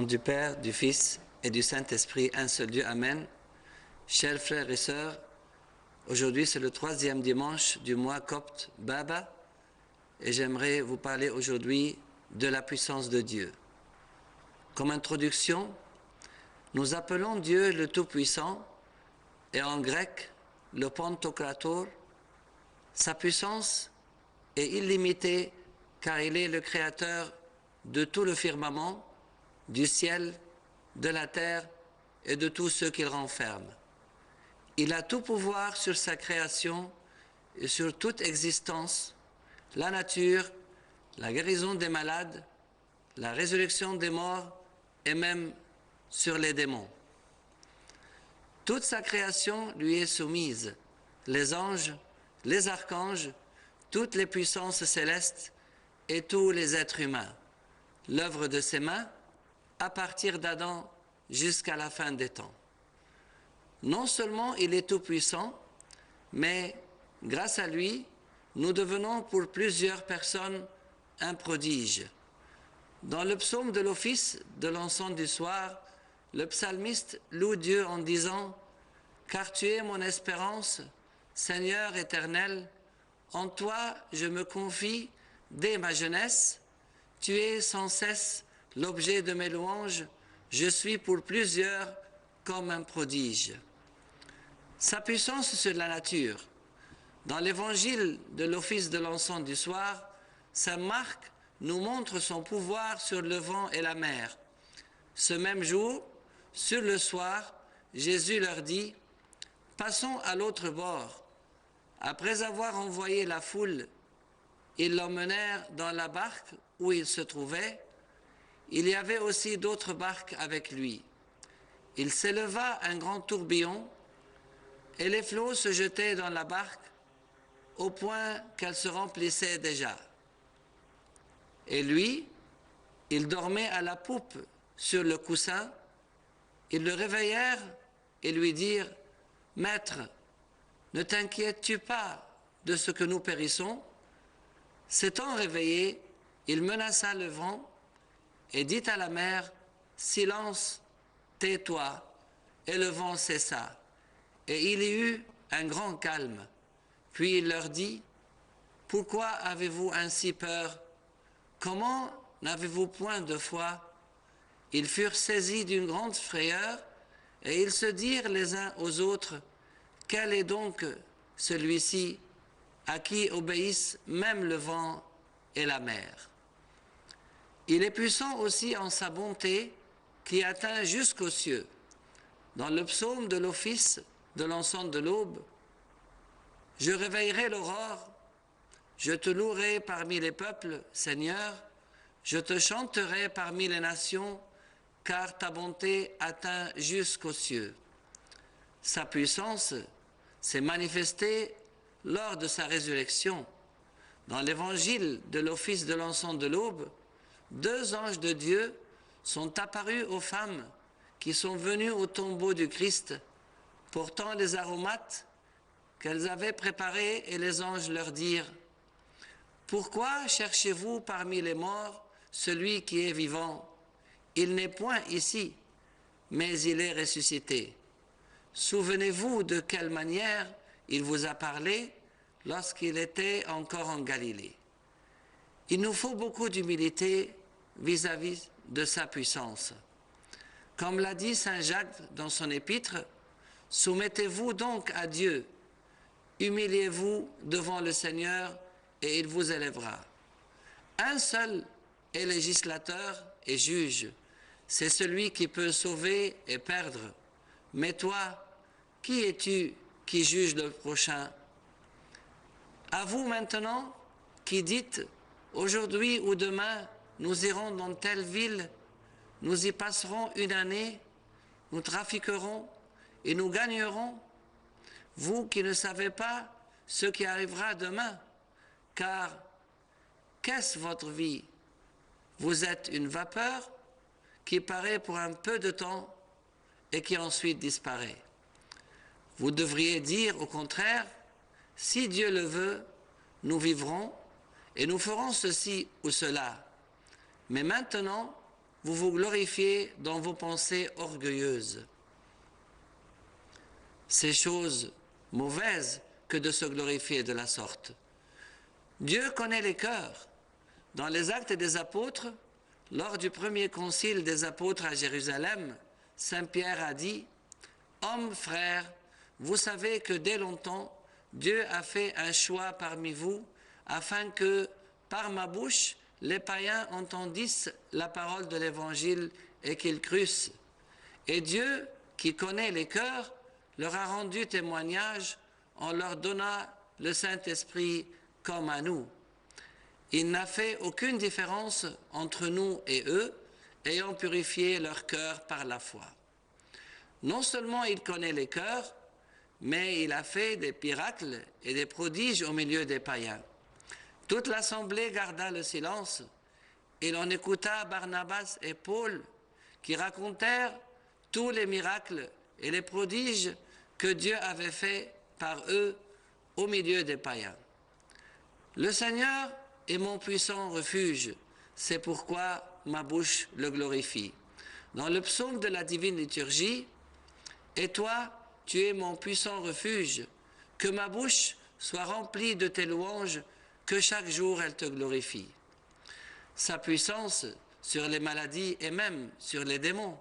du Père, du Fils et du Saint-Esprit, un seul Dieu. Amen. Chers frères et sœurs, aujourd'hui c'est le 3e dimanche du mois copte Baba et j'aimerais vous parler aujourd'hui de la puissance de Dieu. Comme introduction, nous appelons Dieu le Tout-Puissant et en grec le Pantokrator. Sa puissance est illimitée car il est le créateur de tout le firmament, du ciel, de la terre et de tout ce qu'il renferme. Il a tout pouvoir sur sa création et sur toute existence, la nature, la guérison des malades, la résurrection des morts et même sur les démons. Toute sa création lui est soumise, les anges, les archanges, toutes les puissances célestes et tous les êtres humains, l'œuvre de ses mains, à partir d'Adam jusqu'à la fin des temps. Non seulement il est tout-puissant, mais grâce à lui, nous devenons pour plusieurs personnes un prodige. Dans le psaume de l'office de l'encens du soir, le psalmiste loue Dieu en disant « Car tu es mon espérance, Seigneur éternel, en toi je me confie dès ma jeunesse, tu es sans cesse l'objet de mes louanges, je suis pour plusieurs comme un prodige. » Sa puissance sur la nature. Dans l'évangile de l'office de l'encens du soir, saint Marc nous montre son pouvoir sur le vent et la mer. Ce même jour, sur le soir, Jésus leur dit « Passons à l'autre bord. » Après avoir envoyé la foule, ils l'emmenèrent dans la barque où il se trouvait. Il y avait aussi d'autres barques avec lui. Il s'éleva un grand tourbillon et les flots se jetaient dans la barque au point qu'elle se remplissait déjà. Et lui, il dormait à la poupe sur le coussin. Ils le réveillèrent et lui dirent « Maître, ne t'inquiètes-tu pas de ce que nous périssons ?» S'étant réveillé, il menaça le vent et dit à la mer « Silence, tais-toi !» Et le vent cessa. Et il y eut un grand calme. Puis il leur dit « Pourquoi avez-vous ainsi peur? Comment n'avez-vous point de foi ?» Ils furent saisis d'une grande frayeur et ils se dirent les uns aux autres « Quel est donc celui-ci à qui obéissent même le vent et la mer ?» Il est puissant aussi en sa bonté qui atteint jusqu'aux cieux. Dans le psaume de l'office de l'encens de l'aube, « Je réveillerai l'aurore, je te louerai parmi les peuples, Seigneur, je te chanterai parmi les nations, car ta bonté atteint jusqu'aux cieux. » Sa puissance s'est manifestée lors de sa résurrection. Dans l'évangile de l'office de l'encens de l'aube, 2 anges de Dieu sont apparus aux femmes qui sont venues au tombeau du Christ, portant les aromates qu'elles avaient préparés, et les anges leur dirent « Pourquoi cherchez-vous parmi les morts celui qui est vivant? Il n'est point ici, mais il est ressuscité. Souvenez-vous de quelle manière il vous a parlé lorsqu'il était encore en Galilée. » Il nous faut beaucoup d'humilité vis-à-vis de sa puissance. Comme l'a dit saint Jacques dans son épître, « Soumettez-vous donc à Dieu, humiliez-vous devant le Seigneur et il vous élèvera. » Un seul est législateur et juge, c'est celui qui peut sauver et perdre. Mais toi, qui es-tu qui juge le prochain? À vous maintenant qui dites « Aujourd'hui ou demain, nous irons dans telle ville, nous y passerons une année, nous trafiquerons et nous gagnerons. Vous qui ne savez pas ce qui arrivera demain, car qu'est-ce votre vie? Vous êtes une vapeur qui paraît pour un peu de temps et qui ensuite disparaît. Vous devriez dire au contraire, si Dieu le veut, nous vivrons et nous ferons ceci ou cela. Mais maintenant, vous vous glorifiez dans vos pensées orgueilleuses. C'est chose mauvaise que de se glorifier de la sorte. Dieu connaît les cœurs. Dans les Actes des Apôtres, lors du premier concile des apôtres à Jérusalem, Saint Pierre a dit « Hommes, frères, vous savez que dès longtemps, Dieu a fait un choix parmi vous afin que, par ma bouche, les païens entendissent la parole de l'Évangile et qu'ils crussent. Et Dieu, qui connaît les cœurs, leur a rendu témoignage en leur donnant le Saint-Esprit comme à nous. Il n'a fait aucune différence entre nous et eux, ayant purifié leur cœur par la foi. Non seulement il connaît les cœurs, mais il a fait des miracles et des prodiges au milieu des païens. Toute l'assemblée garda le silence, et l'on écouta Barnabas et Paul qui racontèrent tous les miracles et les prodiges que Dieu avait faits par eux au milieu des païens. Le Seigneur est mon puissant refuge, c'est pourquoi ma bouche le glorifie. Dans le psaume de la divine liturgie, « Et toi, tu es mon puissant refuge, que ma bouche soit remplie de tes louanges, que chaque jour elle te glorifie. » Sa puissance sur les maladies et même sur les démons.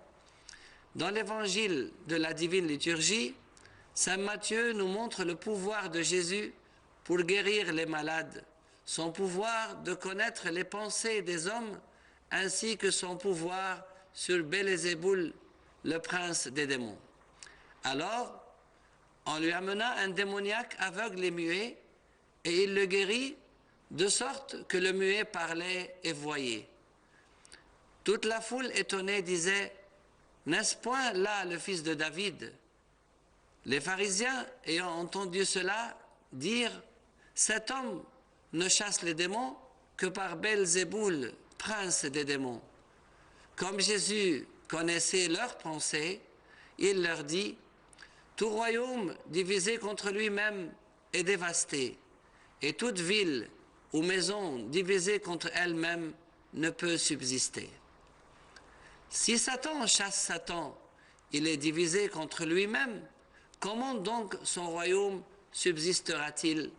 Dans l'évangile de la divine liturgie, Saint Matthieu nous montre le pouvoir de Jésus pour guérir les malades, son pouvoir de connaître les pensées des hommes, ainsi que son pouvoir sur Belzéboul, le prince des démons. Alors, on lui amena un démoniaque aveugle et muet, et il le guérit, de sorte que le muet parlait et voyait. Toute la foule étonnée disait « N'est-ce point là le fils de David ?» Les pharisiens, ayant entendu cela, dirent « Cet homme ne chasse les démons que par Belzéboul, prince des démons. » Comme Jésus connaissait leurs pensées, il leur dit « Tout royaume divisé contre lui-même est dévasté, et toute ville ou maison divisée contre elle-même ne peut subsister. Si Satan chasse Satan, il est divisé contre lui-même, comment donc son royaume subsistera-t-il?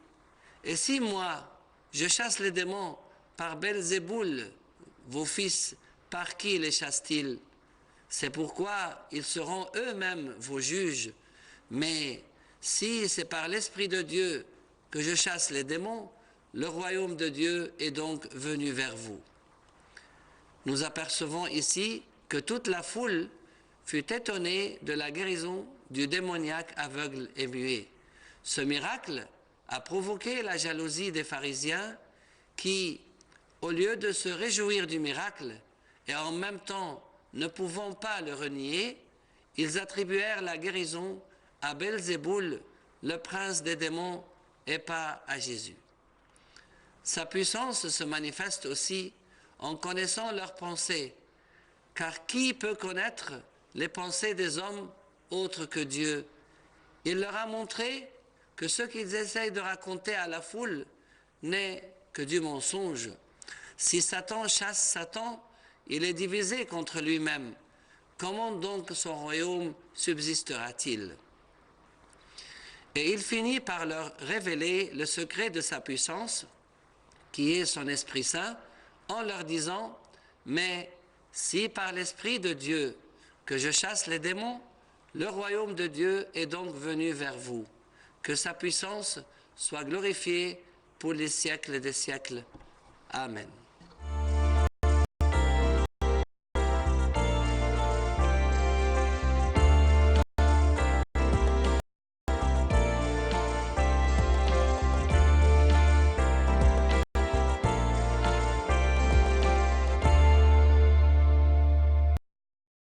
Et si moi, je chasse les démons par Belzéboul, vos fils, par qui les chassent-ils? C'est pourquoi ils seront eux-mêmes vos juges. Mais si c'est par l'Esprit de Dieu que je chasse les démons, le royaume de Dieu est donc venu vers vous. » Nous apercevons ici que toute la foule fut étonnée de la guérison du démoniaque aveugle et muet. Ce miracle a provoqué la jalousie des pharisiens qui, au lieu de se réjouir du miracle et en même temps ne pouvant pas le renier, ils attribuèrent la guérison à Belzéboul, le prince des démons, et pas à Jésus. Sa puissance se manifeste aussi en connaissant leurs pensées, car qui peut connaître les pensées des hommes autres que Dieu? Il leur a montré que ce qu'ils essayent de raconter à la foule n'est que du mensonge. Si Satan chasse Satan, il est divisé contre lui-même. Comment donc son royaume subsistera-t-il? Et il finit par leur révéler le secret de sa puissance, qui est son Esprit Saint, en leur disant « Mais si par l'Esprit de Dieu que je chasse les démons, le royaume de Dieu est donc venu vers vous. Que sa puissance soit glorifiée pour les siècles des siècles. Amen. »